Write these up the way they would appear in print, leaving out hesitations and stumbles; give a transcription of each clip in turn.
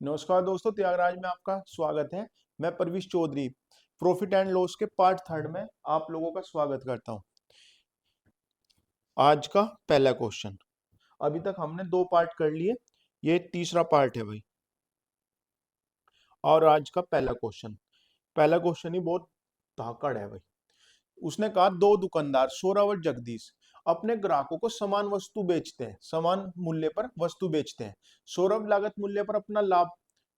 नमस्कार दोस्तों, त्यागराज में आपका स्वागत है। मैं परवीश चौधरी प्रॉफिट एंड लॉस के पार्ट थर्ड में आप लोगों का स्वागत करता हूं। आज का पहला क्वेश्चन, अभी तक हमने दो पार्ट कर लिए, ये तीसरा पार्ट है भाई। और आज का पहला क्वेश्चन ही बहुत धाकड़ है भाई। उसने कहा दो दुकानदार सौरभ और जगदीश अपने ग्राहकों को समान वस्तु बेचते हैं, समान मूल्य पर वस्तु बेचते हैं। सौरभ लागत मूल्य पर अपना लाभ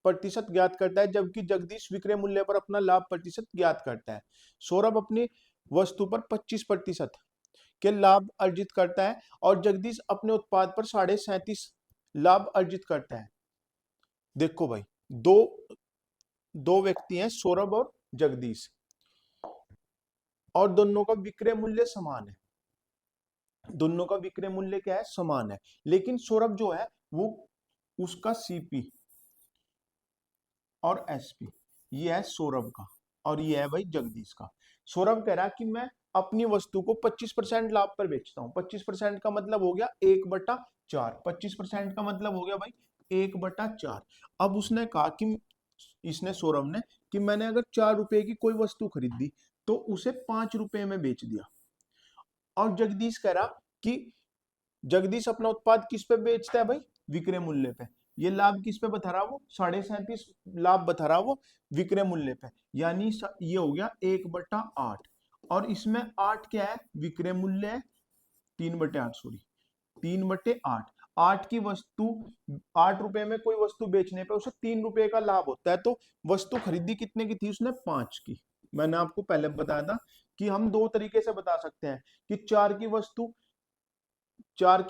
प्रतिशत ज्ञात करता है, जबकि जगदीश विक्रय मूल्य पर अपना लाभ प्रतिशत ज्ञात करता है। सौरभ अपनी वस्तु पर 25% के लाभ अर्जित करता है और जगदीश अपने उत्पाद पर 37.5 लाभ अर्जित करता है। देखो भाई, दो दो व्यक्ति हैं, सौरभ और जगदीश, और दोनों का विक्रय मूल्य समान है। दोनों का विक्रय मूल्य क्या है? समान है। लेकिन सौरभ जो है वो, उसका सीपी और एसपी, ये है सौरभ का और ये है भाई जगदीश का। सौरभ कह रहा है कि मैं अपनी वस्तु को 25% लाभ पर बेचता हूं। 25% का मतलब हो गया 1/4। 25% का मतलब हो गया भाई 1/4। अब उसने कहा कि इसने, सौरभ ने, कि मैंने अगर 4 रुपए की कोई वस्तु खरीदी तो उसे 5 रुपए में बेच दिया। और जगदीश कह रहा कि जगदीश अपना उत्पाद किस पे बेचता है भाई? विक्रय मूल्य पे। ये लाभ किस पे बता रहा वो? 37.5 लाभ बता रहा वो विक्रय मूल्य पे। यानी ये हो गया 1/8। और इसमें 8 क्या है? विक्रय मूल्य है। 3/8, सॉरी, 3/8। 8 की वस्तु, 8 रुपए में कोई वस्तु बेचने पे उसे 3 रुपए का लाभ होता है। तो वस्तु खरीदी कितने की थी उसने? 5 की। मैंने आपको पहले बताया था कि हम दो तरीके से बता सकते हैं कि 4 की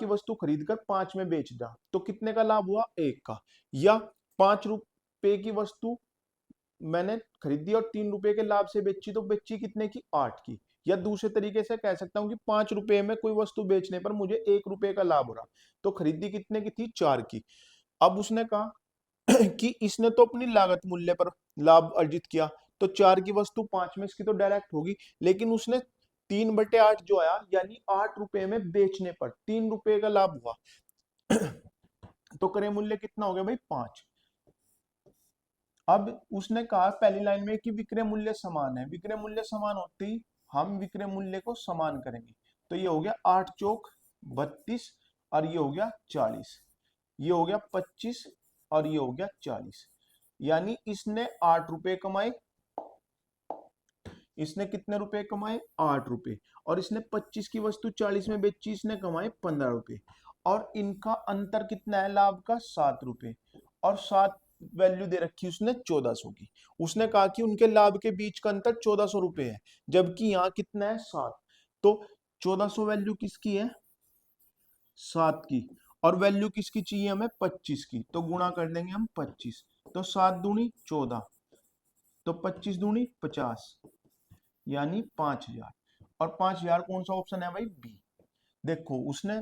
वस्तु खरीद कर 5 में बेच दिया तो कितने का लाभ हुआ? 1 का। या 5 रुपए की वस्तु मैंने खरीदी और 3 रुपए के लाभ से बेची तो बेची कितने की? 8 की। या दूसरे तरीके से कह सकता हूं कि 5 रुपए में कोई वस्तु बेचने पर मुझे 1 रुपए का लाभ हो रहा, तो खरीदी कितने की थी? 4 की। अब उसने कहा कि इसने तो अपनी लागत मूल्य पर लाभ अर्जित किया, तो 4 की वस्तु 5 में इसकी तो डायरेक्ट होगी। लेकिन उसने 3/8 जो आया, यानी 8 रुपए में बेचने पर 3 रुपए का लाभ हुआ। तो क्रय मूल्य कितना हो गया भाई? 5। अब उसने कहा पहली लाइन में कि विक्रय मूल्य समान है। विक्रय मूल्य समान होते ही हम विक्रय मूल्य को समान करेंगे। तो ये हो गया 8 चौक 32 और ये हो गया 40। ये हो गया 25 और ये हो गया 40। यानी इसने 8 रुपए कमाए। इसने कितने रुपए कमाए? 8 रुपए। और इसने 25 की वस्तु 40 में बेची, इसने कमाए 15 रुपए। और इनका अंतर कितना है लाभ का? 7 रुपए। और 7 वैल्यू दे रखी उसने 1400 की। उसने कहा कि उनके लाभ के बीच का अंतर 1400 रुपए है, जबकि यहाँ कितना है? 7। तो 1400 वैल्यू किसकी है? 7 की। और वैल्यू किसकी चाहिए हमें? 25 की। तो गुणा कर देंगे हम 25। तो 7 दूनी 14, तो 25 दूनी 50, यानी 5,000। और 5,000 कौन सा ऑप्शन है भाई? बी। देखो, उसने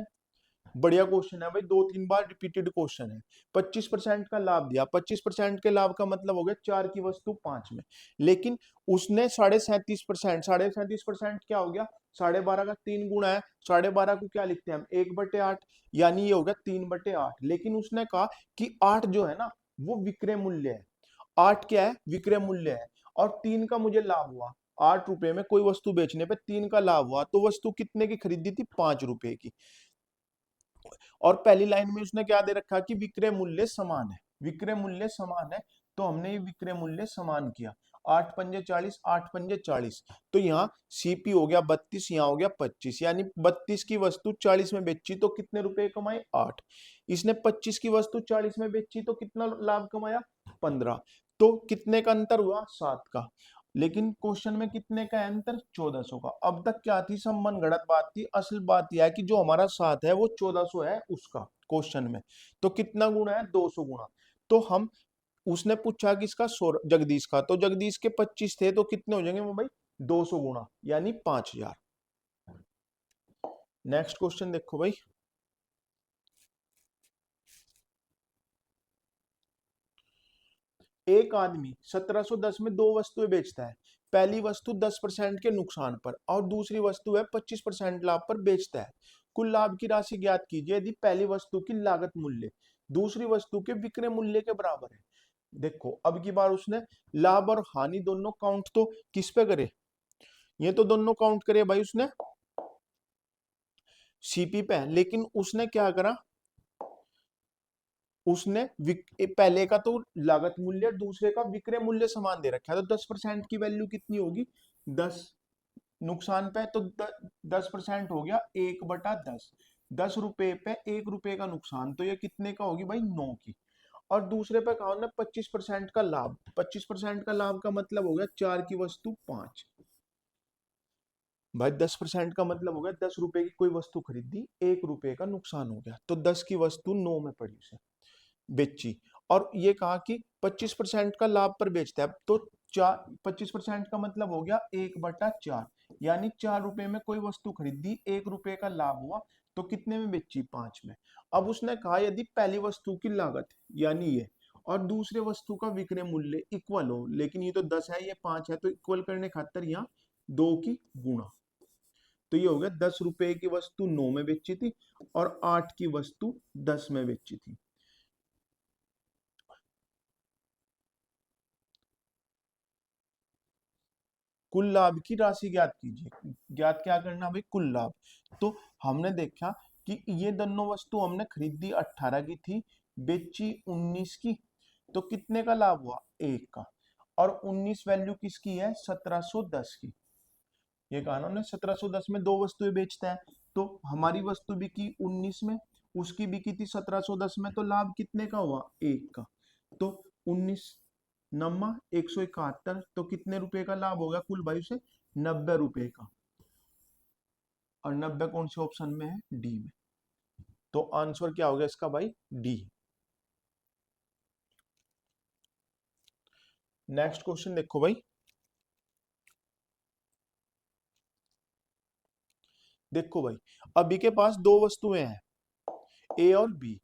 बढ़िया क्वेश्चन है भाई, 2-3 बार रिपीटेड क्वेश्चन है। 25% का लाभ दिया। 25% के लाभ का मतलब हो गया 4 की वस्तु 5 में। लेकिन उसने 37.5%, 37.5% क्या हो गया? 12.5 का 3 गुना है। 12.5 को क्या लिखते हैं हम? 1/8। यानी ये हो गया 3/8। लेकिन उसने कहा कि 8 जो है ना, वो विक्रय मूल्य है। 8 क्या है? विक्रय मूल्य है। और 3 का मुझे लाभ हुआ। 8 रुपए में कोई वस्तु बेचने पे 3 का लाभ हुआ, तो वस्तु कितने की खरीदी थी? 5 रुपए की। और पहली लाइन में उसने क्या दे रखा कि विक्रय मूल्य समान है। विक्रय मूल्य समान है, तो हमने ये विक्रय मूल्य समान किया। 8 पंजे 40, 8 पंजे 40। तो यहाँ सीपी हो गया 32, यहाँ हो गया 25। यानी 32 की वस्तु 40 में बेची तो कितने रुपए कमाए? 8। इसने 25 की वस्तु 40 में बेची तो कितना लाभ कमाया? 15। तो कितने का अंतर हुआ? 7 का। लेकिन क्वेश्चन में कितने का है अंतर? 1400 का। अब तक क्या थी? सब मनगढ़ंत बात थी। असल बात यह है कि जो हमारा 7 है वो 1400 है उसका क्वेश्चन में। तो कितना गुना है? 200 गुना। तो हम, उसने पूछा कि इसका जगदीश का, तो जगदीश के 25 थे तो कितने हो जाएंगे वो भाई? 200 गुना, यानी 5,000। नेक्स्ट क्वेश्चन देखो भाई। एक आदमी 1710 में दो वस्तुएं बेचता है। पहली वस्तु 10% के नुकसान पर और दूसरी वस्तु है 25% लाभ पर बेचता है। कुल लाभ की राशि ज्ञात कीजिए यदि पहली वस्तु की लागत मूल्य दूसरी वस्तु के विक्रय मूल्य के बराबर है। देखो अब की बार उसने लाभ और हानि दोनों काउंट तो किस पे करे, ये तो दोनों काउंट करे भाई उसने सीपी पे, लेकिन उसने क्या करा, उसने पहले का तो लागत मूल्य, दूसरे का विक्रय मूल्य समान दे रखा है, तो 10% की वैल्यू कितनी होगी 10, नुकसान पे तो 10% हो गया 1/10, 10 रुपए पे 1 रुपए का नुकसान, तो ये कितने का होगी भाई 9 की। और दूसरे पे कहा ना 25% का लाभ, 25% का लाभ का मतलब हो गया 4 की वस्तु 5, भाई 10% का मतलब हो गया 10 रुपए की कोई वस्तु खरीदी, 1 रुपए का नुकसान हो गया, तो 10 की वस्तु 9 में पड़ी उसे बेची। और ये कहा कि 25% का लाभ पर बेचता है, तो 25% का मतलब हो गया 1/4, यानी 4 रुपए में कोई वस्तु खरीदी, 1 रुपए का लाभ हुआ, तो कितने में बेची 5 में। अब उसने कहा यदि पहली वस्तु की लागत यानी ये और दूसरे वस्तु का विक्रय मूल्य इक्वल हो, लेकिन ये तो 10 है ये 5 है, तो इक्वल करने खातर यहाँ 2 की गुणा, तो ये हो गया 10 रुपए की वस्तु 9 में बेची थी और 8 की वस्तु 10 में बेची थी। कुल लाभ की राशि ज्ञात कीजिए, ज्ञात क्या करना भाई कुल लाभ। तो हमने देखा कि ये दोनों वस्तु हमने खरीदी 18 की थी, बेची 19 की, तो कितने का लाभ हुआ 1 का। और 19 वैल्यू किसकी है 1710 की, ये कहा ना हमने 1710 में दो वस्तुएं बेचता है, तो हमारी वस्तु बिकी 19 में, उसकी बिकी थी 1710 में, तो लाभ कितने का हुआ 1 का। तो 19 नम्मा 171, तो कितने रुपए का लाभ होगा कुल भाई से 90 रुपए का, और 90 कौन से ऑप्शन में है डी में, तो आंसर क्या हो गया इसका भाई डी। नेक्स्ट क्वेश्चन देखो भाई, देखो भाई अभी के पास दो वस्तुएं हैं ए और बी,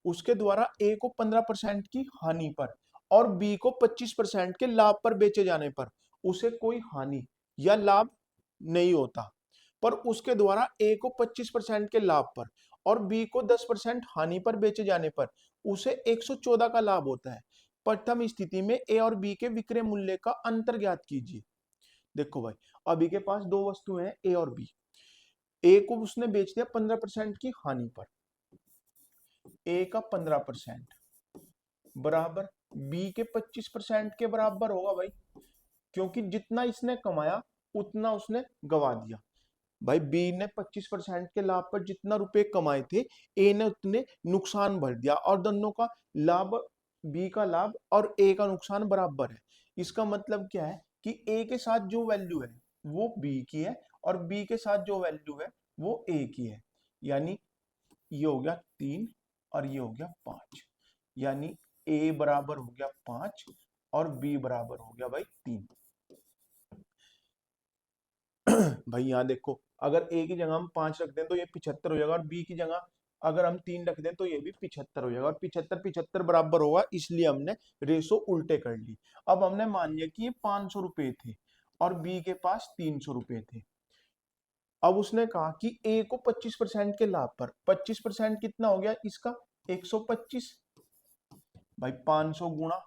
उसके द्वारा ए को 15% की हानि पर और बी को 25% के लाभ पर बेचे जाने पर उसे कोई हानि या लाभ नहीं होता, पर उसके द्वारा ए को 25% के लाभ पर और बी को 10% हानि पर बेचे जाने पर उसे 114 का लाभ होता है। प्रथम स्थिति में ए और बी के विक्रय मूल्य का अंतर ज्ञात कीजिए। देखो भाई अभी के पास दो वस्तुएं हैं ए और बी, ए को उसने बेच दिया 15% की हानि पर, ए का 15% बराबर बी के 25% के बराबर होगा भाई, क्योंकि जितना इसने कमाया उतना उसने गवा दिया। भाई बी ने 25% के लाभ पर जितना रुपए कमाए थे, ए ने उतने नुकसान भर दिया, और दोनों का लाभ, बी का लाभ और ए का नुकसान बराबर है। इसका मतलब क्या है कि ए के साथ जो वैल्यू है वो बी की है और बी के साथ जो वैल्यू है वो ए की है, यानी ये हो गया 3 और ये हो गया 5, यानी ए बराबर हो गया 5 और बी बराबर हो गया भाई 3। भाई यहाँ देखो अगर ए की जगह हम 5 रख दें तो ये 75 हो जाएगा, और बी की जगह अगर हम 3 रख दें तो ये भी 75 हो जाएगा, और 75 75 बराबर होगा, इसलिए हमने रेशो उल्टे कर ली। अब हमने मान लिया कि ये 500 रुपए थे और बी के पास 300 रुपए थे। अब उसने कहा कि ए को 25% के लाभ पर, 25% कितना हो गया इसका 125, भाई 500 गुणा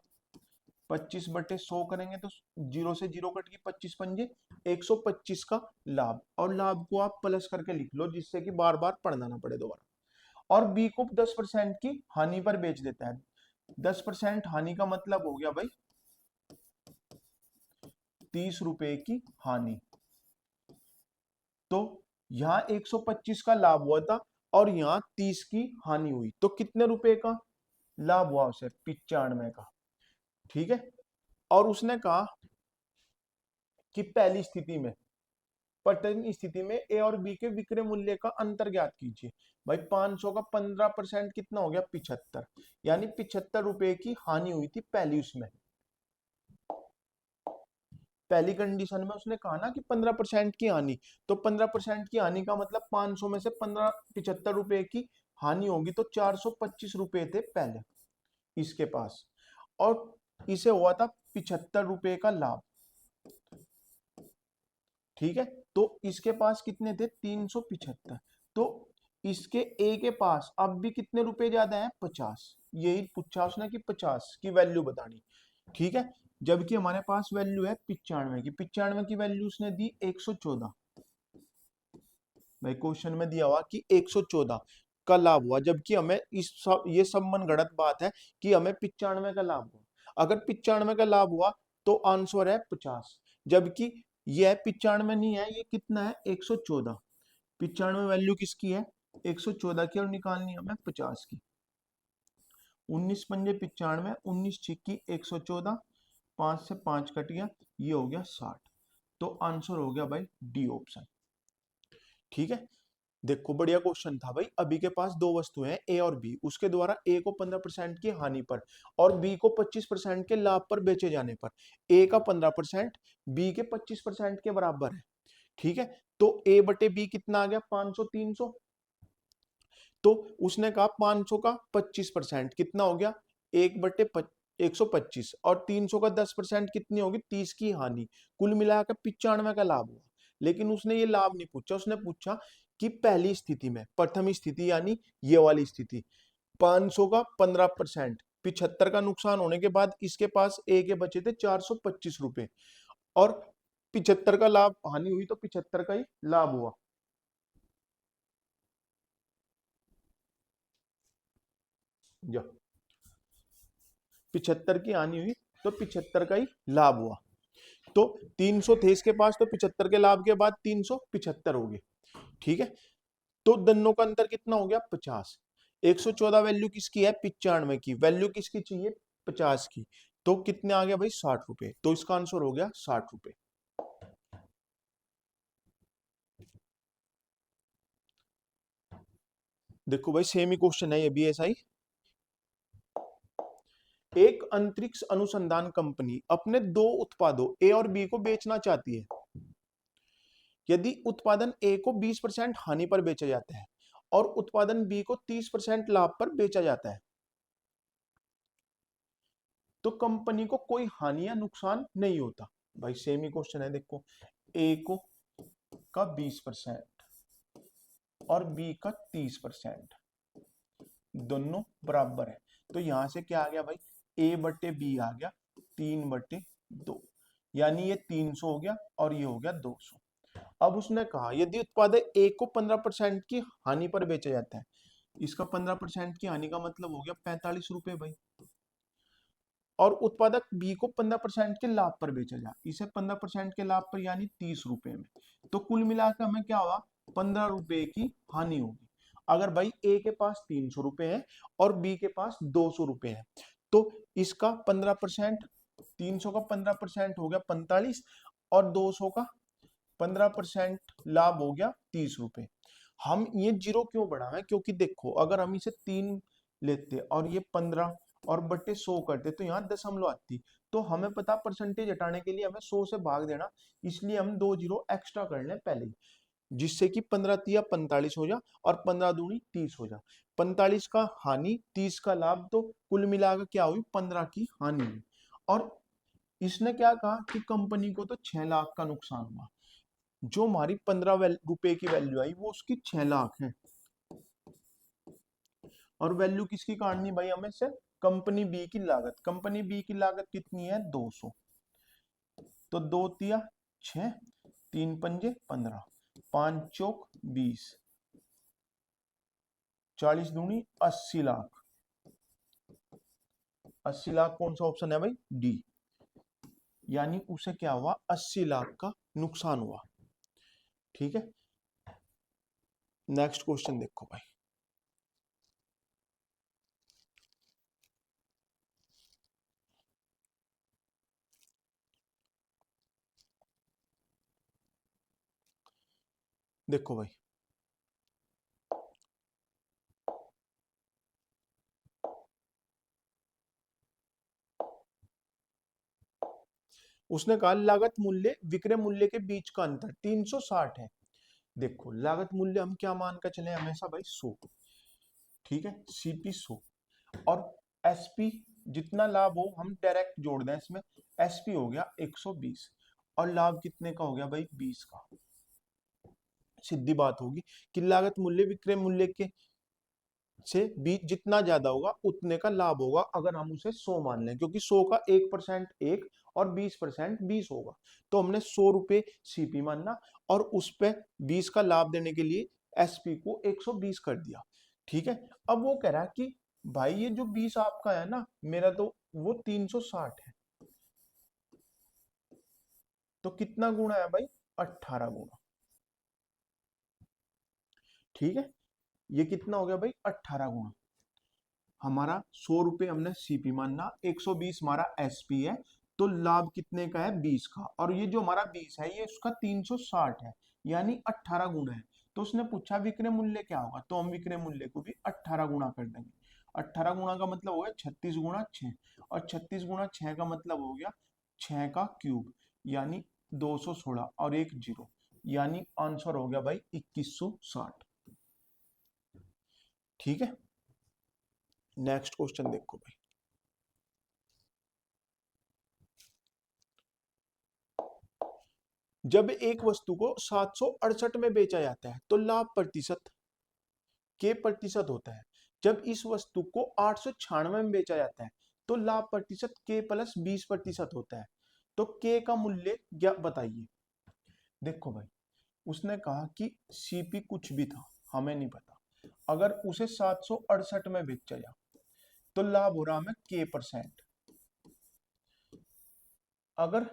25/100 करेंगे तो जीरो से जीरो कट के 25×5 125 का लाभ, और लाभ को आप प्लस करके लिख लो जिससे कि बार बार पढ़ना ना पड़े दोबारा। और बी को 10% की हानि पर बेच देता है, 10% हानि का मतलब हो गया भाई 30 रुपए की हानि, तो यहाँ 125 का लाभ हुआ था और यहाँ 30 की हानि हुई, तो कितने रुपए का लाभ हुआ उसे 95 का, ठीक है। और उसने कहा कि पहली स्थिति में, प्रथम स्थिति में ए और बी के विक्रय मूल्य का अंतर ज्ञात कीजिए। भाई 500 का 15% कितना हो गया 75, यानी 75 रुपए की हानि हुई थी पहली उसमें, पहली कंडीशन में उसने कहा ना कि 15% की हानि, तो 15% की हानि का मतलब 500 में से 15 75 रुपए की हानि होगी, तो 425 रुपए थे पहले इसके पास, और इसे हुआ था 75 रुपए का लाभ, ठीक है। तो इसके पास कितने थे 375, तो इसके ए के पास अब भी कितने रुपए ज्यादा है 50, यही पूछा उसने कि 50 की वैल्यू बतानी, ठीक है। जबकि हमारे पास वैल्यू है 95 की, 95 की वैल्यू उसने दी 114। भाई क्वेश्चन में दिया हुआ कि 114 का लाभ हुआ, जबकि हमें ये सब मनगढ़ंत बात है कि हमें 95 का लाभ हुआ। अगर 95 का लाभ हुआ तो आंसर है 50, जबकि यह 95 नहीं है, ये कितना है 114। 95 वैल्यू किसकी है 114 की, और निकालनी है हमें 50 की। 19 पंजे 95, 19 छिक्की 114, 5 से 5 कट गया, ये हो गया 60। तो आंसर हो गया भाई डी ऑप्शन, ठीक है। देखो बढ़िया क्वेश्चन था भाई। अभी के पास दो वस्तुएं हैं ए और बी, उसके द्वारा ए को 15% की हानि पर और बी को 25% के लाभ पर बेचे जाने पर ए का 15% बी के 25% के बराबर है, ठीक है। तो ए बटे बी कितना आ गया 500 300। तो उसने कहा 500 का 25% कितना हो गया 1/125, और 300 का 10% कितनी होगी 30 की हानि। कुल मिलाकर 95 का लाभ हुआ। लेकिन उसने ये लाभ नहीं पूछा, उसने पूछा कि पहली स्थिति में, प्रथम स्थिति यानी ये वाली स्थिति, 500 का 15%, 75 का नुकसान होने के बाद इसके पास ए के बचे थे 425 रुपए, और 75 का लाभ हानि हुई तो 75 का ही लाभ हुआ। जा 75 की हानि हुई तो 75 का ही लाभ हुआ। तो 300 थे इसके पास, तो 75 के लाभ के बाद 375 हो गए, ठीक है। तो दोनों का अंतर कितना हो गया 50। 114 वैल्यू किसकी है 95 की, वैल्यू किसकी चाहिए 50 की, तो कितने आ गया भाई 60 रुपए। तो इसका आंसर हो गया 60 रुपए। देखो भाई सेम ही क्वेश्चन है ये भी ऐसा ही। एक अंतरिक्ष अनुसंधान कंपनी अपने दो उत्पादों ए और बी को बेचना चाहती है। यदि उत्पादन ए को 20% हानि पर बेचा जाता है और उत्पादन बी को 30% लाभ पर बेचा जाता है, तो कंपनी को कोई हानि या नुकसान नहीं होता। भाई सेम ही क्वेश्चन है, देखो ए को का 20% और बी का 30%, दोनों बराबर है। तो यहां से क्या आ गया भाई ए बटे बी आ गया 3/2, यानी ये 300 हो गया और ये हो गया 200। अब उसने कहा यदि उत्पादक ए को 15% की हानि पर बेचा जाता है, इसका 15% की हानि का मतलब हो गया 45 रुपए भाई, और उत्पादक बी को 15% के लाभ पर बेचा जाए, इसे 15% के लाभ पर यानी 30 रुपए में, तो कुल मिलाकर हमें क्या होगा 15 रुपए की हानि होगी। अगर भाई ए के पास 300 रुपए है और बी के पास 200 रुपए है, तो इसका 15%, 300 का 15% हो गया 45, और 200 का 15% लाभ हो गया 30 रुपए। हम ये जीरो क्यों बढ़ा है, क्योंकि देखो अगर हम इसे 3 लेते और ये 15 और बटे 100 करते तो यहाँ दशमलव आती, तो हमें पता परसेंटेज हटाने के लिए हमें 100 से भाग देना, इसलिए हम 2 जीरो एक्स्ट्रा कर लें पहले ही, जिससे कि 15 तिया 45 हो जा और 15 दूनी 30 हो जा। 45 का हानि 30 का लाभ, तो कुल मिलाकर क्या हुई 15 की हानि हुई। और इसने क्या कहा कि कंपनी को तो 6 लाख का नुकसान हुआ, जो हमारी 15 रुपए की वैल्यू आई वो उसकी 6 लाख है। और वैल्यू किसकी काटनी भाई हमें से कंपनी बी की लागत, कंपनी बी की लागत कितनी है 200, तो 2 तिया 6, 3 पंजे 15, 5 चौक 20, 40 दूनी 80 लाख। 80 लाख कौन सा ऑप्शन है भाई डी, यानी उसे क्या हुआ 80 लाख का नुकसान हुआ, ठीक है। नेक्स्ट क्वेश्चन देखो भाई। देखो भाई उसने कहा लागत मूल्य विक्रय मूल्य के बीच का अंतर 360 है। देखो लागत मूल्य हम क्या मान कर चले हमेशा भाई 100, ठीक है, सीपी 100, और एसपी जितना लाभ हो हम डायरेक्ट जोड़ दें इसमें, एसपी हो गया 120 और लाभ कितने का हो गया भाई 20 का। सीधी बात होगी कि लागत मूल्य विक्रय मूल्य के से 20 जितना ज्यादा होगा उतने का लाभ होगा, अगर हम उसे 100 मान लें, क्योंकि 100 का 1% 1 और 20% 20 होगा। तो हमने 100 रुपए सीपी मानना और उस पे 20 का लाभ देने के लिए एसपी को 120 कर दिया। ठीक है, अब वो कह रहा है कि भाई ये जो 20 आपका है ना, मेरा तो वो 360 है, तो कितना गुणा है भाई, 18 गुणा। ठीक है, ये कितना हो गया भाई, 18 गुणा। हमारा 100 रुपए हमने सीपी मानना, 120 हमारा एसपी है, तो लाभ कितने का है, 20 का। और ये जो हमारा 20 है ये उसका 360 है, यानी 18 गुना है। तो उसने पूछा विक्रय मूल्य क्या होगा, तो हम विक्रय मूल्य को भी 18 गुना कर देंगे। 18 गुना का मतलब हो गया 36 गुना 6, और 36 गुना 6 का मतलब हो गया 6 का क्यूब, यानी 216 और एक जीरो, यानी आंसर हो गया भाई 2160। ठीक है, नेक्स्ट क्वेश्चन देखो भाई। जब एक वस्तु को 768 में बेचा जाता है तो लाभ प्रतिशत के प्रतिशत होता है। जब इस वस्तु को 896 में बेचा जाता है तो लाभ प्रतिशत के प्लस 20% होता है। तो के का मूल्य क्या बताइए। देखो भाई, उसने कहा कि सीपी कुछ भी था, हमें नहीं पता, अगर उसे 768 में बेचा जा तो लाभ हो रहा हमें के परसेंट। अगर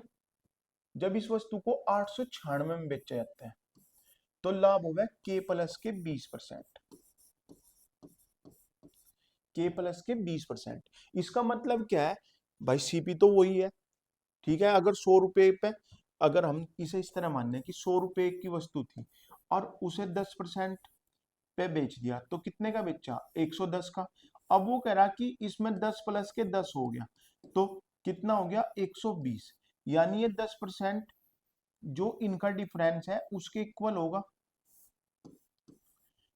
जब इस वस्तु को 896 में बेचा जाता है तो लाभ होगा के प्लस के 20%, के प्लस के 20%। इसका मतलब क्या है भाई, सीपी तो वही है। ठीक है, अगर 100 रुपए पे, अगर हम इसे इस तरह मान लें कि 100 रुपए की वस्तु थी और उसे 10% पे बेच दिया, तो कितने का बेचा, 110 का। अब वो कह रहा कि इसमें 10 प्लस के 10 हो गया, तो कितना हो गया, 120, यानी ये 10% जो इनका डिफरेंस है उसके इक्वल होगा।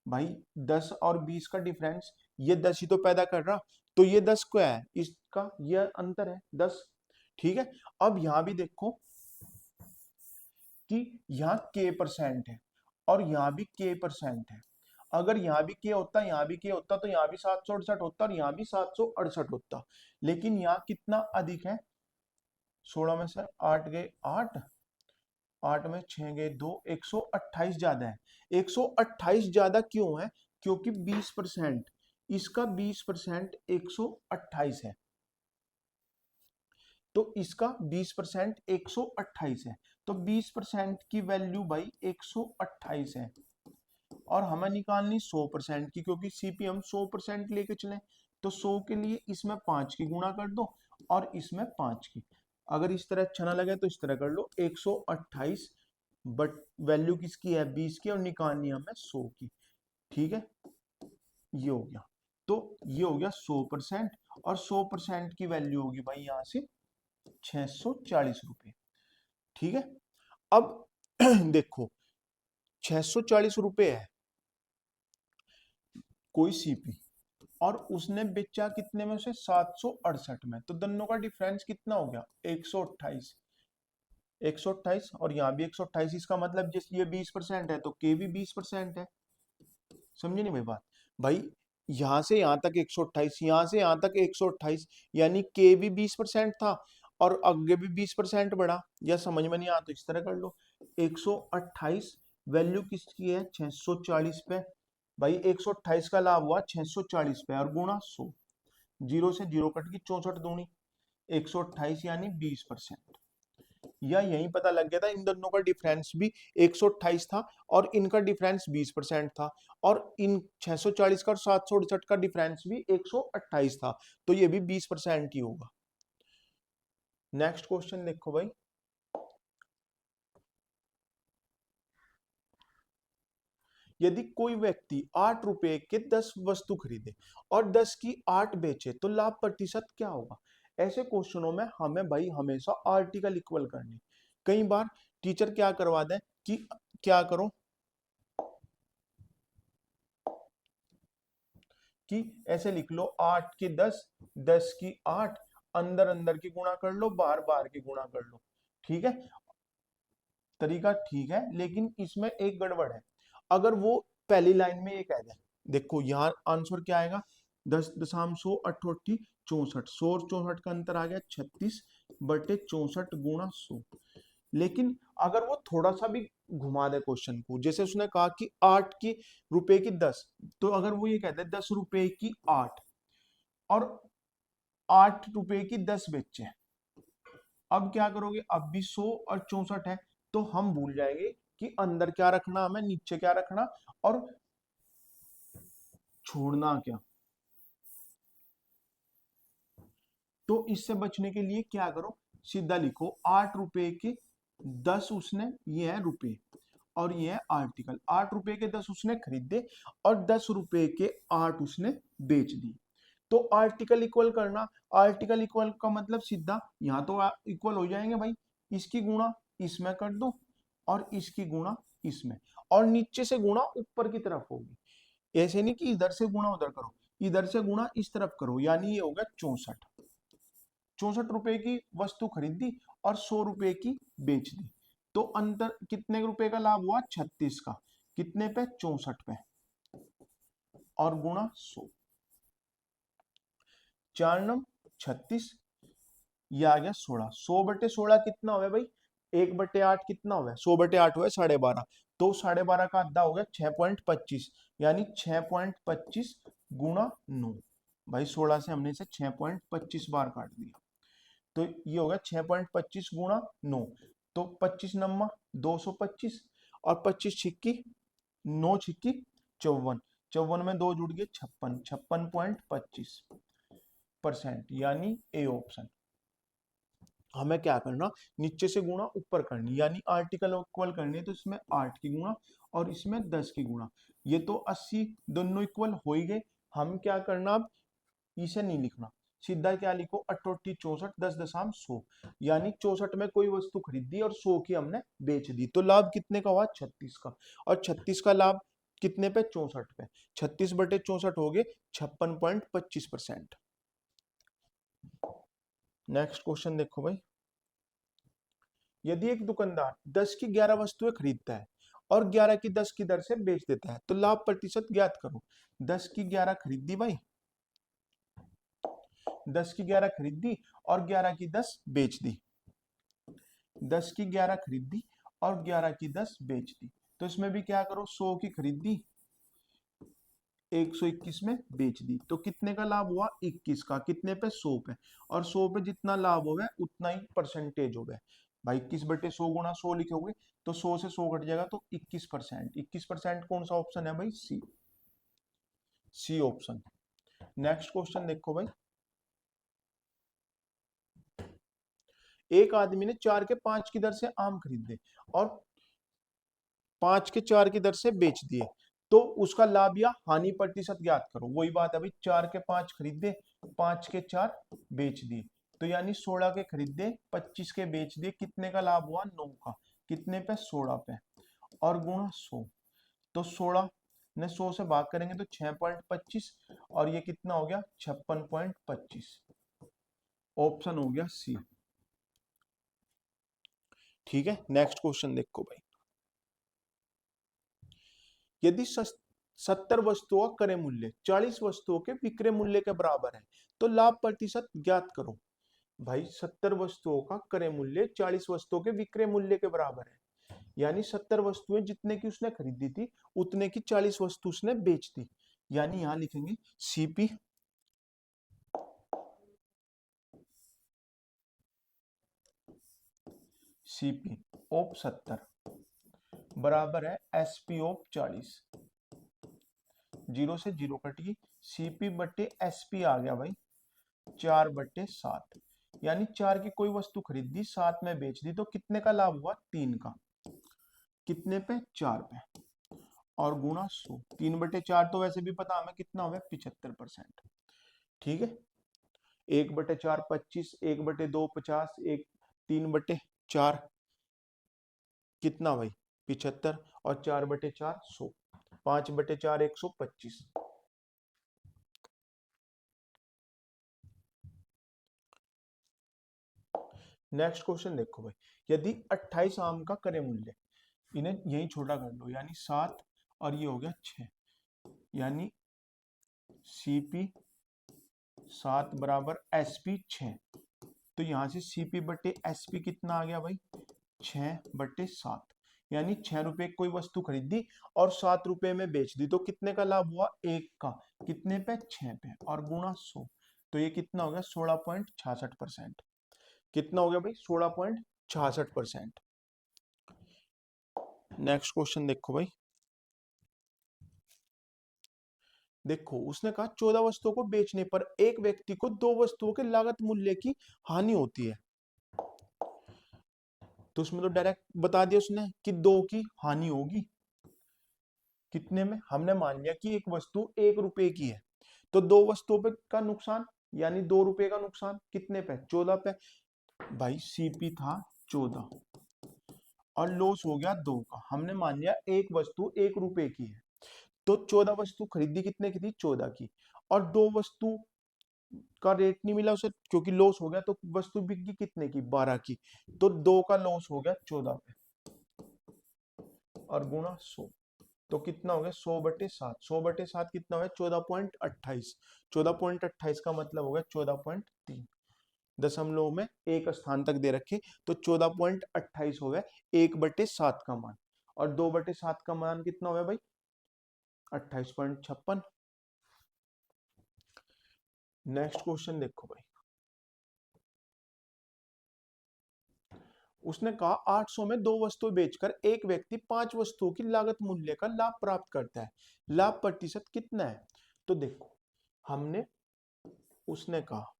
भाई 10 और 20 का डिफरेंस, ये 10 ही तो पैदा कर रहा, तो ये 10 क्या है, इसका ये अंतर है 10। ठीक है, अब यहां भी देखो कि यहाँ के परसेंट है और यहाँ भी के परसेंट है। अगर यहाँ भी के होता, यहाँ भी के होता, तो यहाँ भी 768 होता और यहाँ भी 768 होता। लेकिन यहाँ कितना अधिक है, 16 में से 8 गए 8, 8 में 6 गए 2, 128 ज्यादा है। 128 ज्यादा क्यों है, क्योंकि 20%, इसका 20% 128 है, तो इसका 20% 128 है, तो 20% की वैल्यू भाई 128 है। और हमें निकालनी 100% की, क्योंकि सीपी हम 100% लेके चले, तो 100 के लिए इसमें 5 की गुणा कर दो और इसमें 5 की। अगर इस तरह अच्छा ना लगे तो इस तरह कर लो, 128, बट वैल्यू किसकी है, 20 की, और निकालनी हमें 100 की। ठीक है, ये हो गया, तो ये हो गया 100%, और 100% की वैल्यू होगी भाई यहाँ से 640 रुपए। ठीक है, अब देखो 640 रुपए है कोई सीपी, और उसने बेचा कितने में, उसे 768 में, तो दोनों का डिफरेंस कितना हो गया, 128। 128 और यहाँ भी 128, इसका मतलब जिस ये 20% है तो के भी 20% है। समझे नहीं मेरी बात भाई, यहां से यहां तक 128, यहां से यहां तक 128, यानी के भी 20% था और आगे भी 20% बढ़ा। या समझ में नहीं आया तो इस तरह कर लो, 128 वैल्यू किसकी है, 640 पे। भाई 128 का लाभ हुआ 640 पे और गुणा 100, जीरो से जीरो कट की 64 दूनी 128, यानी 20%। या यही पता लग गया था, इन दोनों का डिफरेंस भी 128 था और इनका डिफरेंस 20% था, और इन 640 का और 768 का डिफरेंस भी 128 था, तो ये भी 20% ही होगा। नेक्स्ट क्वेश्चन देखो भाई, यदि कोई व्यक्ति 8 रुपए के 10 वस्तु खरीदे और 10 की 8 बेचे तो लाभ प्रतिशत क्या होगा। ऐसे क्वेश्चनों में हमें भाई हमेशा आर्टिकल इक्वल करनी। कई बार टीचर क्या करवा दें कि क्या करो कि ऐसे लिख लो, 8 की 10, 10 की 8, अंदर अंदर की गुणा कर लो, बाहर बाहर की गुणा कर लो। ठीक है, तरीका ठीक है, लेकिन इसमें एक गड़बड़ है। अगर वो पहली लाइन में ये कह दे देखो यहाँ आंसर क्या आएगा, 10.168 100 और 64 का अंतर आ गया 36/64 गुणा 100। लेकिन अगर वो थोड़ा सा भी घुमा दे क्वेश्चन को, जैसे उसने कहा कि 8 की रुपए की 10, तो अगर वो ये कहते हैं 10 रुपए की 8 और 8 रुपए की 10 बेचे, अब क्या करोगे, अब भी 100 और 64 है, तो हम भूल जाएंगे कि अंदर क्या रखना, हमें नीचे क्या रखना और छोड़ना क्या। तो इससे बचने के लिए क्या करो, सीधा लिखो 8 रुपए के 10 उसने, ये है रुपए और ये है आर्टिकल, 8 रुपए के 10 उसने खरीदे और 10 रुपए के 8 उसने बेच दी। तो आर्टिकल इक्वल करना, आर्टिकल इक्वल का मतलब सीधा यहाँ तो इक्वल हो जाएंगे भाई, इसकी गुणा इसमें कर दो और इसकी गुणा इसमें, और नीचे से गुणा ऊपर की तरफ होगी। ऐसे नहीं कि इधर से गुणा उधर करो, इधर से गुणा इस तरफ करो, यानी ये होगा 64। 64 रुपए की वस्तु खरीदी और 100 रुपए की बेच दी, तो अंतर कितने रुपए का लाभ हुआ, 36 का, कितने पे, 64 पे, और गुणा 100, 4 नम 36, ये आ गया 16। 100/16 कितना हुआ भाई, 1/8 कितना हुआ, 100/8 हुआ 12.5, तो 12.5 का आधा हो गया 6.25, यानी 6.25 गुणा 9। भाई 16 से हमने इसे 6.25 बार काट दिया, तो ये होगा 6.25 गुणा 9, तो 25 नम्मा 225 और 25 छिक्की 9 छिक्की 54, 54 में 2 जुड़ गए 56, 56.25%, यानी ए ऑप्शन। हमें क्या करना, नीचे से गुणा ऊपर करनी, यानी आर्टिकल इक्वल करनी है, तो इसमें 8 की गुणा और इसमें 10 की गुणा, ये तो 80 दोनों इक्वल हो ही गए। हम क्या करना, अब इसे नहीं लिखना, सीधा क्या लिखो, 88 64 10.100, यानी 64 में कोई वस्तु खरीदी और 100 की हमने बेच दी, तो लाभ कितने का हुआ, 36 का, और 36 का लाभ कितने पे, 64 पे, 36/64 हो गए 56.25%। नेक्स्ट क्वेश्चन देखो भाई, यदि एक दुकानदार 10 की 11 वस्तुएं खरीदता है और 11 की 10 की दर से बेच देता है, तो लाभ प्रतिशत ज्ञात करो। 10 की 11 खरीदी भाई, 10 की 11 खरीदी और 11 की 10 बेच दी, 10 की 11 खरीदी और 11 की 10 बेच दी, तो इसमें भी क्या करो, 100 की खरीदी 121 में बेच दी, तो कितने का लाभ हुआ, 21 का, कितने पे, 100 पे, और 100 पे जितना लाभ होगा उतना ही परसेंटेज होगा भाई। 21/100 गुणा 100 लिखोगे तो 100 से 100 घट जाएगा, तो 21%। 21% कौन सा ऑप्शन है भाई, सी, सी ऑप्शन। नेक्स्ट क्वेश्चन देखो भाई, एक आदमी ने 4 के 5 की दर से आम खरीदे और 5 के 4 की दर से बेच दिए, तो उसका लाभ या हानि प्रतिशत ज्ञात करो। वही बात है भाई, 4 के 5 खरीदे, 5 के 4 बेच दिए, तो यानी 16 के खरीदे 25 के बेच दिए, कितने का लाभ हुआ, 9 का, कितने पे, 16 पे, और गुणा 100, तो 16 ने 100 से भाग करेंगे तो 6.25, और ये कितना हो गया, 56.25, ऑप्शन हो गया सी। ठीक है, नेक्स्ट क्वेश्चन देखो भाई, यदि 70 वस्तुओं का क्रय मूल्य 40 वस्तुओं के विक्रय मूल्य के बराबर है, तो लाभ प्रतिशत ज्ञात करो। भाई 70 वस्तुओं का क्रय मूल्य 40 वस्तुओं के विक्रय मूल्य के बराबर है, यानी 70 वस्तुएं जितने की उसने खरीदी थी उतने की 40 वस्तु उसने बेच दी, यानी यहां लिखेंगे सीपी, सीपी ऑफ 70 बराबर है एसपी ऑफ 40, 0 से 0 कट गई, सीपी बट्टे एसपी आ गया भाई 4/7, यानी 4 की कोई वस्तु खरीदी 7 में बेच दी, तो कितने का लाभ हुआ, 3 का, कितने पे, 4 पे, और गुणा 100, 3/4 तो वैसे भी पता हमें कितना हुआ, 75%। ठीक है, 1/4 25, 1/2 50, 3/4 कितना भाई, 75, और 4/4 100, 5/4 125। नेक्स्ट क्वेश्चन देखो भाई, यदि 28 आम का क्रय मूल्य, इन्हें यही छोटा कर लो, यानी 7 और ये हो गया 6, यानी सीपी 7 बराबर एसपी 6। तो यहां से सीपी बटे एसपी कितना आ गया भाई, 6/7। यानी 6 रुपए कोई वस्तु खरीदी और 7 रुपए में बेच दी, तो कितने का लाभ हुआ, एक का, कितने पे, 6 पे, और गुणा 100। तो ये कितना हो गया, 16.66%। कितना हो गया भाई, 16.66%। नेक्स्ट क्वेश्चन देखो भाई। देखो उसने कहा 14 वस्तुओं को बेचने पर एक व्यक्ति को 2 वस्तुओं के लागत मूल्य की हानि होती है। तो उसमें तो डायरेक्ट बता दिया उसने कि 2 की हानि होगी। कितने में, हमने मान लिया कि एक वस्तु 1 रुपए की है, तो 2 वस्तुओं पे का नुकसान यानी 2 रुपए का नुकसान कितने पे, 14 पे। भाई सीपी था 14 और लॉस हो गया 2 का। हमने मान लिया एक वस्तु 1 रुपए की है, तो 14 वस्तु खरीदी कितने की थी, 14 की, और 2 वस्तु का रेट नहीं मिला उसे क्योंकि लॉस हो गया, तो वस्तु बिक गई कितने की, 12 की, तो 2 का लॉस हो गया 14 पे और गुणा 100। तो कितना हो गया, 100/7। 100/7 कितना है, 14.28। 14.28 का मतलब हो गया 14.3। दशमलव में एक स्थान तक दे रखे, तो 14.28 हो गया 1/7 का मान। और 2/7 का मान कितना हो गया भाई, 28.56। नेक्स्ट क्वेश्चन देखो भाई। उसने कहा 800 में 2 वस्तुएं बेचकर एक व्यक्ति 5 वस्तुओं की लागत मूल्य का लाभ प्राप्त करता है। लाभ प्रतिशत कितना है। तो देखो हमने, उसने कहा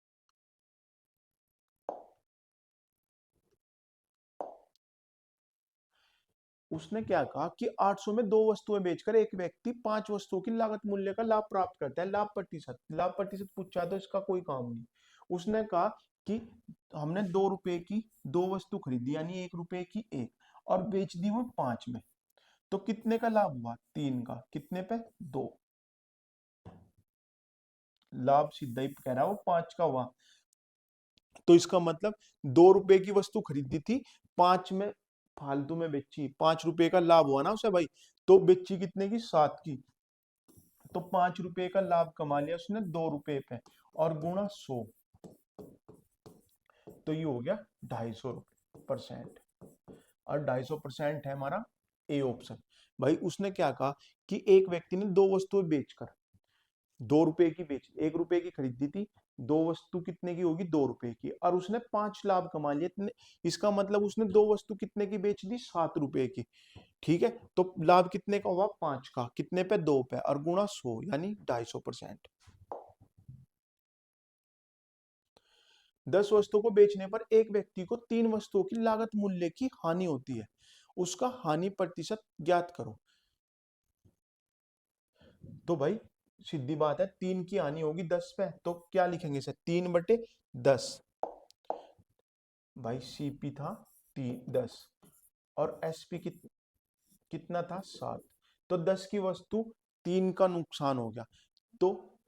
उसने क्या कहा कि 800 में 2 वस्तुएं बेचकर एक व्यक्ति 5 वस्तुओं की लागत मूल्य का लाभ प्राप्त करता है। लाभ प्रतिशत, लाभ प्रतिशत पूछा तो इसका कोई काम नहीं। उसने कहा कि हमने 2 रुपए की 2 वस्तु खरीदी यानी 1 रुपए की एक, और बेच दी वो 5 में, तो कितने का लाभ हुआ, 3 का, कितने पे, 2। लाभ सीधा ही कह रहा है वो 5 का हुआ। तो इसका मतलब 2 रुपए की वस्तु खरीदी थी, 5 में फालतू में बेची, 5 रुपए का लाभ हुआ ना उसे भाई, तो बेची कितने की, 7 की, तो 5 रुपए का लाभ कमा लिया उसने 2 रुपए पे और गुणा 100, तो ये हो गया 250%। और 250% है हमारा ए ऑप्शन। भाई उसने क्या कहा कि एक व्यक्ति ने 2 वस्तुएं बेचकर, 2 रुपए की बेच, 1 रुपए की खरीदी थी, 2 वस्तु कितने की होगी, 2 रुपए की, और उसने 5 लाभ कमा लिए इतने। इसका मतलब उसने 2 वस्तु कितने की बेच दी, 7 रुपए की। ठीक है, तो लाभ कितने का हुआ, 5 का, कितने पे, 2 पे, और गुणा 100 यानी 250%। 10 वस्तुओं को बेचने पर एक व्यक्ति को 3 वस्तुओं की लागत मूल्य की हानि होती है, उसका हानि प्रतिशत ज्ञात करो। तो भाई सीधी बात है, 3 की हानि होगी 10 पे, तो क्या लिखेंगे इसे, 3/10। भाई सीपी था 10 और एसपी कितना था, 7। तो 10 की वस्तु 3 का नुकसान हो गया, तो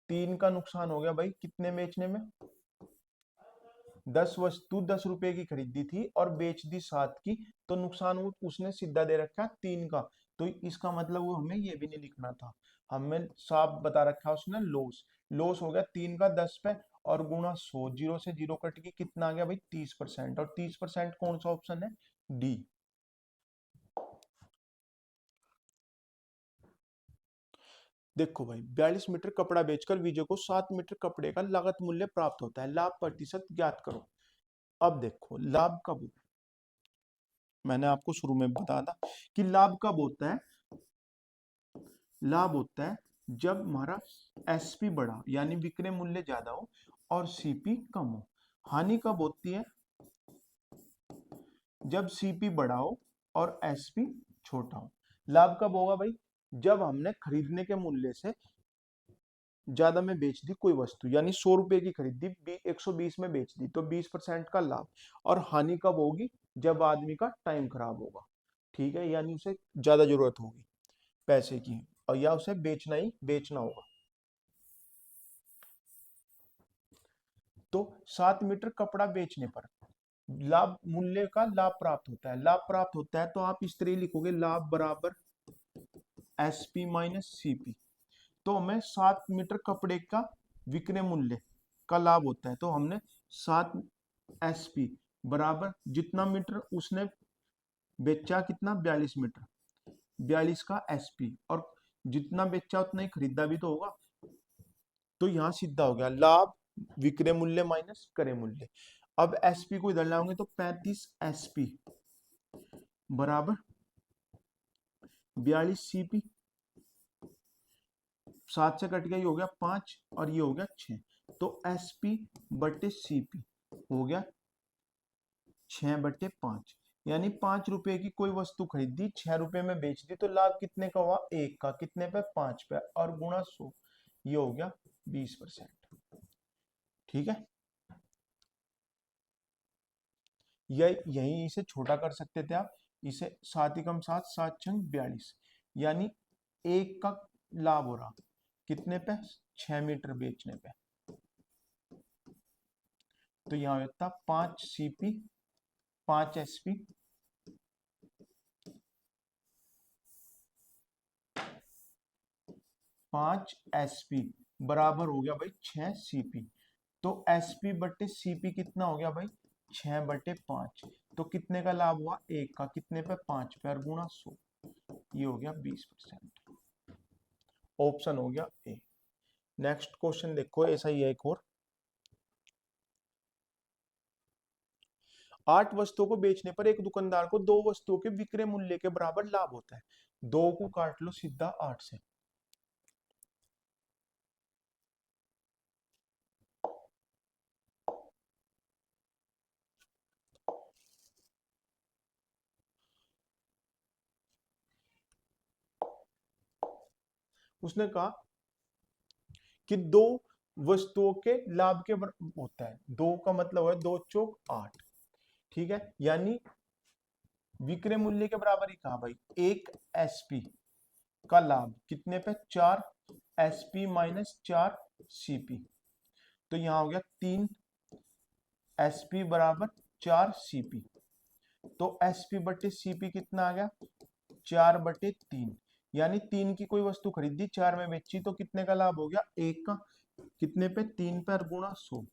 3 का नुकसान हो गया भाई कितने बेचने में, 10 वस्तु 10 रुपए की खरीदी थी और बेच दी 7 की, तो नुकसान उसने सीधा दे रखा 3 का। तो इसका मतलब वो हमें ये भी नहीं लिखना था, हमें साफ बता रखा उसने लॉस। लॉस हो गया 3 का 10 पे और गुणा 100, 0 से 0 कट के कितना आ गया भाई, 30%। और 30% कौन सा ऑप्शन है, डी। देखो भाई 42 मीटर कपड़ा बेचकर विजय को 7 मीटर कपड़े का लागत मूल्य प्राप्त होता है, लाभ प्रतिशत ज्ञात करो। अब देखो लाभ कब, मैंने आपको शुरू में बताया था कि लाभ कब होता है, लाभ होता है जब हमारा एसपी बढ़ा यानी विक्रय मूल्य ज्यादा हो और सीपी कम हो। हानि कब होती है, जब सीपी बड़ा हो और एसपी छोटा हो। लाभ कब होगा भाई, जब हमने खरीदने के मूल्य से ज्यादा में बेच दी कोई वस्तु, यानी 100 रुपए की खरीदी 120 में बेच दी, तो 20% का लाभ। और हानि कब होगी, जब आदमी का टाइम खराब होगा, ठीक है, यानी उसे ज्यादा जरूरत होगी पैसे की और या उसे बेचना ही बेचना होगा। तो 7 मीटर कपड़ा बेचने पर लाभ मूल्य का लाभ प्राप्त होता है, लाभ प्राप्त होता है तो आप इस तरह लिखोगे, लाभ बराबर एसपी माइनस सीपी। तो हमें 7 मीटर कपड़े का विक्रय मूल्य का लाभ होता है। तो हमने 7 SP बराबर जितना मीटर उसने बेचा, कितना 42 मीटर, 42 का SP, और जितना बेचा उतना ही खरीदा भी तो होगा। तो यहां सीधा हो गया लाभ विक्रय मूल्य माइनस क्रय मूल्य। अब SP को इधर लाओगे तो 35 SP बराबर 42 CP, 7 से कट गया, ये हो गया 5 और ये हो गया 6। तो SP बटे CP हो गया 6/5। यानी 5 रुपए की कोई वस्तु खरीदी, 6 रुपए में बेच दी, तो लाभ कितने का हुआ? 1 का। कितने पे? 5 पे, और गुणा 100, ये हो गया 20%। ठीक है, यही इसे छोटा कर सकते थे आप। इसे 7 एकम 7, 7 छंग 42, यानी 1 का लाभ हो रहा कितने पे? 6 मीटर बेचने पे। तो यहां होता 5 CP 5 SP 5 SP बराबर हो गया भाई 6 CP। तो SP बटे CP कितना हो गया भाई? 6/5। तो कितने का लाभ हुआ? 1 का। कितने पे? 5 पे, और गुणा 100, ये हो गया 20%। ऑप्शन हो गया ए। नेक्स्ट क्वेश्चन देखो, ऐसा ही है एक और। 8 वस्तुओं को बेचने पर एक दुकानदार को 2 वस्तुओं के विक्रय मूल्य के बराबर लाभ होता है। 2 को काट लो सीधा 8 से। उसने कहा कि 2 वस्तुओं के लाभ के बराबर होता है। 2 का मतलब है 2 चौक 8। ठीक है, यानी विक्रय मूल्य के बराबर ही कहा भाई। 1 SP का लाभ कितने पे? 4 SP माइनस 4 CP। तो यहां हो गया 3 SP बराबर 4 CP। तो SP बटे CP कितना आ गया? 4/3। यानी 3 की कोई वस्तु खरीदी, 4 में बेची, तो कितने का लाभ हो गया? 1 का। कितने पे? 3 पर, गुणा 100,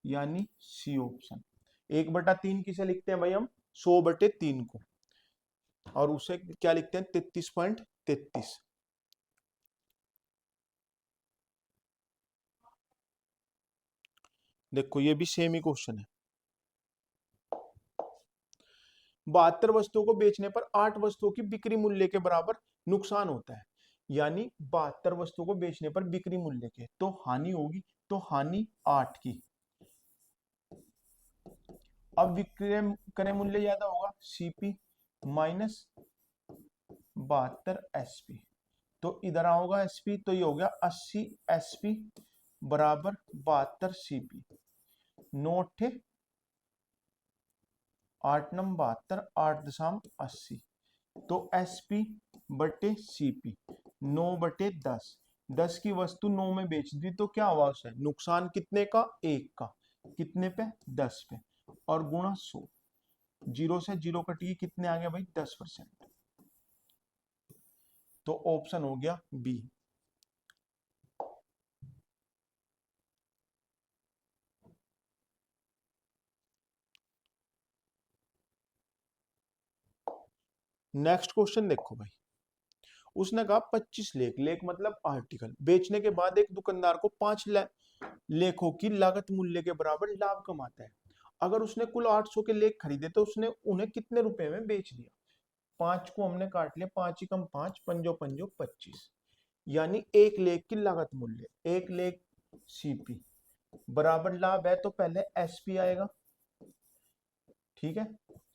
यानी सी ऑप्शन। 1/3 किसे लिखते हैं भाई हम? 100/3 को, और उसे क्या लिखते हैं? 33.33। देखो ये भी सेम ही क्वेश्चन है। 72 वस्तुओं को बेचने पर 8 वस्तुओं की बिक्री मूल्य के बराबर नुकसान होता है। यानी 72 वस्तुओं को बेचने पर बिक्री मूल्य के तो हानि होगी, तो हानि 8 की। अब विक्रय क्रय मूल्य ज्यादा होगा, CP माइनस 72 SP। तो इधर आओगा SP, तो ये हो गया 80 SP बराबर 72 CP। 9 8 नम 72, 8.80। तो SP बटे CP 9/10। 10 की वस्तु 9 में बेच दी, तो क्या हुआ उसे? नुकसान कितने का? 1 का। कितने पे? 10 पे, और गुणा 100। 0 से 0 कटिए, कितने आ गया भाई? 10%। तो ऑप्शन हो गया बी। नेक्स्ट क्वेश्चन देखो भाई। उसने कहा 25 लेख, लेख मतलब आर्टिकल, बेचने के बाद एक दुकानदार को 5 लेखों की लागत मूल्य के बराबर लाभ कमाता है। अगर उसने कुल 800 के लेख खरीदे तो उसने उन्हें कितने रुपए में बेच दिया? 5 को हमने काट लिया, 5 एकम 5, पंजो पंजो 25। यानी एक लेख की लागत मूल्य, एक लेख CP बराबर लाभ है, तो पहले SP आएगा। ठीक है,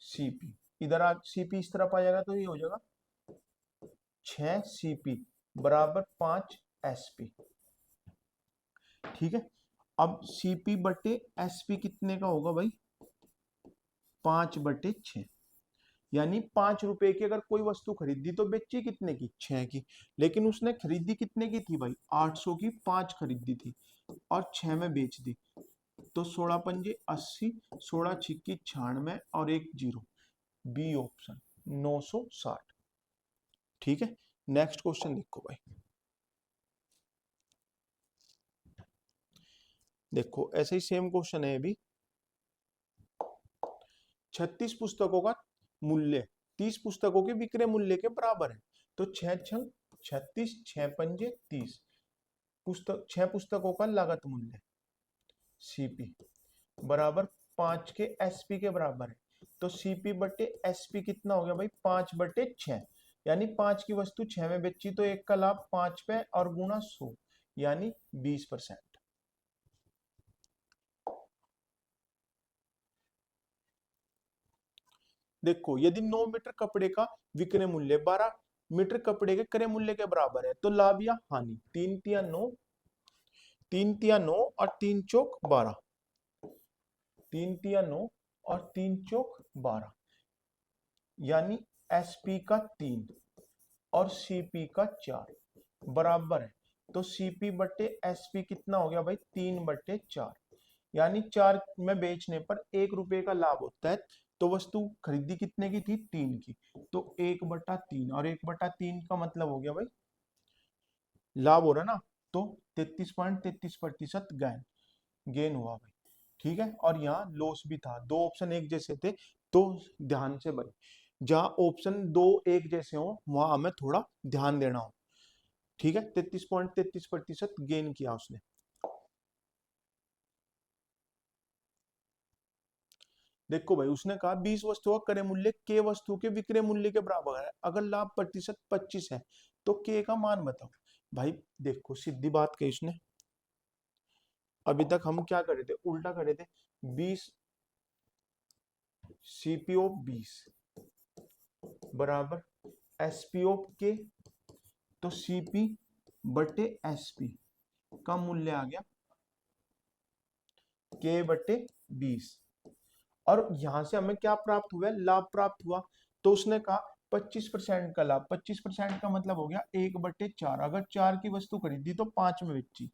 CP इधर आ, CP इस तरफ आ जाएगा, तो ये हो जाएगा 6 CP बराबर 5 SP। ठीक है, अब CP बटे SP कितने का होगा भाई? 5/6। यानी 5 रुपए की अगर कोई वस्तु खरीदी तो बेची कितने की? 6 की। लेकिन उसने खरीदी कितने की थी भाई? 800 की 5 खरीदी थी, और 6 में बेच दी। तो 16 पंजे 80, 16 छिक्की 96, और एक 0, बी ऑप्शन 960। ठीक है, नेक्स्ट क्वेश्चन देखो भाई। देखो ऐसे ही सेम क्वेश्चन है अभी। 36 पुस्तकों का मूल्य 30 पुस्तकों के विक्रय मूल्य के बराबर है। तो 6 पंजे 30 पुस्तक 6 पुस्तकों का लागत मूल्य सीपी बराबर 5 के एसपी के बराबर है। तो सीपी बटे एसपी कितना हो गया भाई 5/6, यानी 5 की वस्तु 6 में बेची तो एक का लाभ 5 पे और गुणा 100 यानी 20%। देखो यदि 9 मीटर कपड़े का विक्रय मूल्य 12 मीटर कपड़े के क्रय मूल्य के बराबर है तो लाभ या हानि 3 तिया 9 और 3 चौक 12, 3 तिया 9 और 3 चौक 12 यानी एसपी का 3 और सीपी का 4 बराबर है। तो सीपी बटे एसपी कितना हो गया भाई 3/4, यानी 4 में बेचने पर 1 रुपए का लाभ होता है। तो वस्तु खरीदी कितने की थी 3 की, तो 1/3 और 1/3 का मतलब हो गया भाई लाभ हो रहा ना, तो 33.33% गेन हुआ भाई। ठीक है, और यहाँ लॉस भी था, दो ऑप्शन एक जैसे थे तो ध्यान से भाई जहां ऑप्शन दो एक जैसे हो वहां हमें थोड़ा ध्यान देना हो। ठीक है, 33.33% गेन किया उसने। देखो भाई उसने कहा 20 वस्तुओं का क्रय मूल्य के वस्तु के विक्रय मूल्य के बराबर है, अगर लाभ प्रतिशत 25 है तो के का मान बताओ। भाई देखो सीधी बात कही उसने, अभी तक हम क्या कर रहे थे उल्टा कर रहे थे। 20 सीपीओ 20 बराबर एसपीओ के, तो सीपी बटे एसपी का मूल्य आ गया के बटे 20, और यहां से हमें क्या प्राप्त हुआ लाभ प्राप्त हुआ। तो उसने कहा 25% का लाभ, 25% का मतलब हो गया 1/4, अगर 4 की वस्तु खरीदी तो 5 में बेची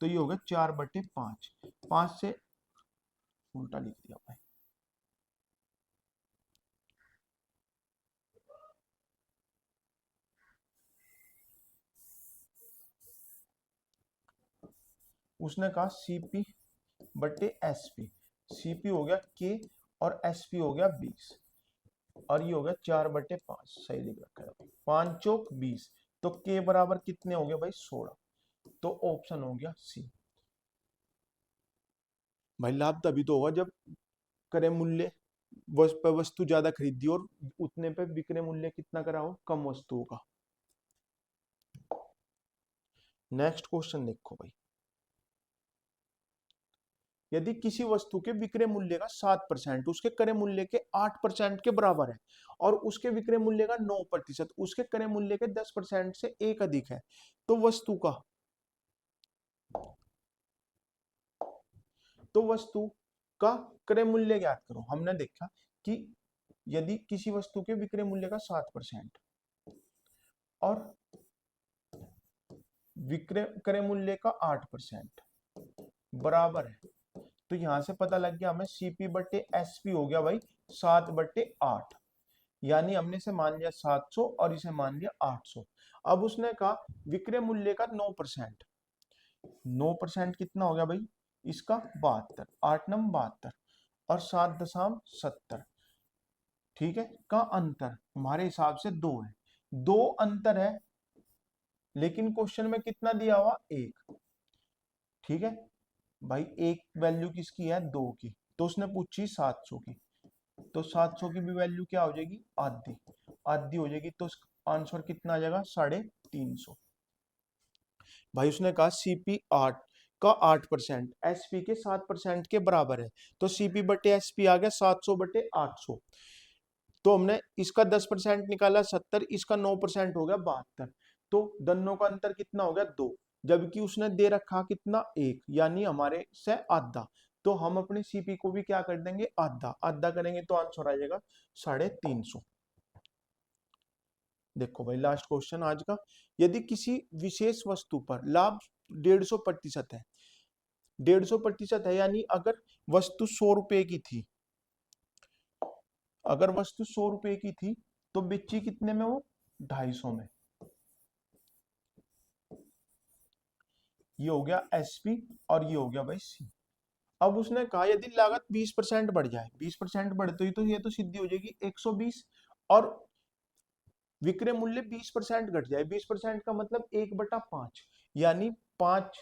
तो ये हो गया 4/5, 5 से उल्टा लिख दिया भाई। उसने कहा सीपी बटे एसपी, सीपी हो गया के और एसपी हो गया 20 और ये हो गया 4/5, सही लिख रखा है 5 चौक 20, तो के बराबर कितने हो गए भाई 16, तो ऑप्शन हो गया सी। भाई लाभ तभी तो होगा जब क्रय मूल्य वस्तु ज्यादा खरीदी और उतने पे विक्रय मूल्य कितना करा हो कम वस्तुओं का। नेक्स्ट क्वेश्चन देखो भाई, यदि किसी वस्तु के विक्रय मूल्य का 7% उसके क्रय मूल्य के 8% के बराबर है और उसके विक्रय मूल्य का 9% उसके क्रय मूल्य के 10% से एक अधिक है, तो वस्तु का क्रय मूल्य ज्ञात करो। हमने देखा कि यदि किसी वस्तु के विक्रय मूल्य का 7% और विक्रय क्रय मूल्य का 8% बराबर है, तो यहां से पता लग गया हमें सीपी बटे एसपी हो गया भाई 7/8, यानी हमने इसे मान लिया 700 और इसे मान लिया 800। अब उसने कहा विक्रय मूल्य का 9%, 9% कितना हो गया भाई इसका 72, 8×9 = 72 और 7.70, ठीक है, का अंतर हमारे हिसाब से 2 है, 2 अंतर है लेकिन क्वेश्चन में कितना दिया हुआ 1। ठीक है भाई, एक वैल्यू किसकी है 2 की, तो उसने पूछी 700 की, तो 700 की भी वैल्यू क्या हो जाएगी आधी, आधी हो जाएगी, तो आंसर कितना आ जाएगा 350। भाई उसने कहा सीपी 8 का 8% एसपी के 7% के बराबर है, तो सीपी बटे एसपी आ गया 700/800, तो हमने इसका 10% निकाला 70, इसका 9% हो गया 72, तो दोनों का अंतर कितना हो गया 2, जबकि उसने दे रखा कितना 1, यानी हमारे से आधा, तो हम अपने सीपी को भी क्या कर देंगे आधा, आधा करेंगे तो आंसर आ जाएगा 350। देखो भाई लास्ट क्वेश्चन आज का, यदि किसी विशेष वस्तु पर लाभ 150% है, 150% है, यानी अगर वस्तु 100 रुपए की थी, अगर वस्तु 100 रुपए की थी तो बेची कितने में वो 250 में, ये हो गया एसपी और ये हो गया भाई सी। अब उसने कहा यदि लागत 20% बढ़ जाए, 20% बढ़ते ही तो ये तो सिद्धि हो जाएगी 120, और विक्रय मूल्य 20% घट जाए, 20% का मतलब 1/5, यानी 5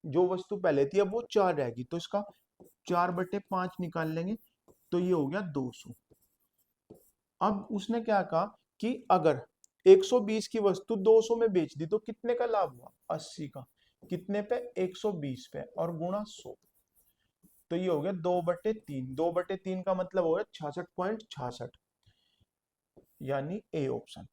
जो वस्तु पहले थी अब वो 4 रहेगी, तो इसका 4/5 निकाल लेंगे, तो ये हो गया 200। अब उसने क्या कहा कि अगर 120 की वस्तु 200 में बेच दी तो कितने का लाभ हुआ, 80 का, कितने पे, 120 पे, और गुणा 100, तो ये हो गया 2/3, 2/3 का मतलब हो गया 66.66, यानी ए ऑप्शन।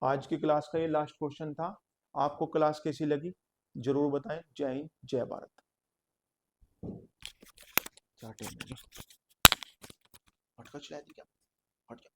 आज की क्लास का ये लास्ट क्वेश्चन था। आपको क्लास कैसी लगी जरूर बताएं। जय हिंद, जय भारत। क्या टाइम है, हट का चला दी क्या, हट जा।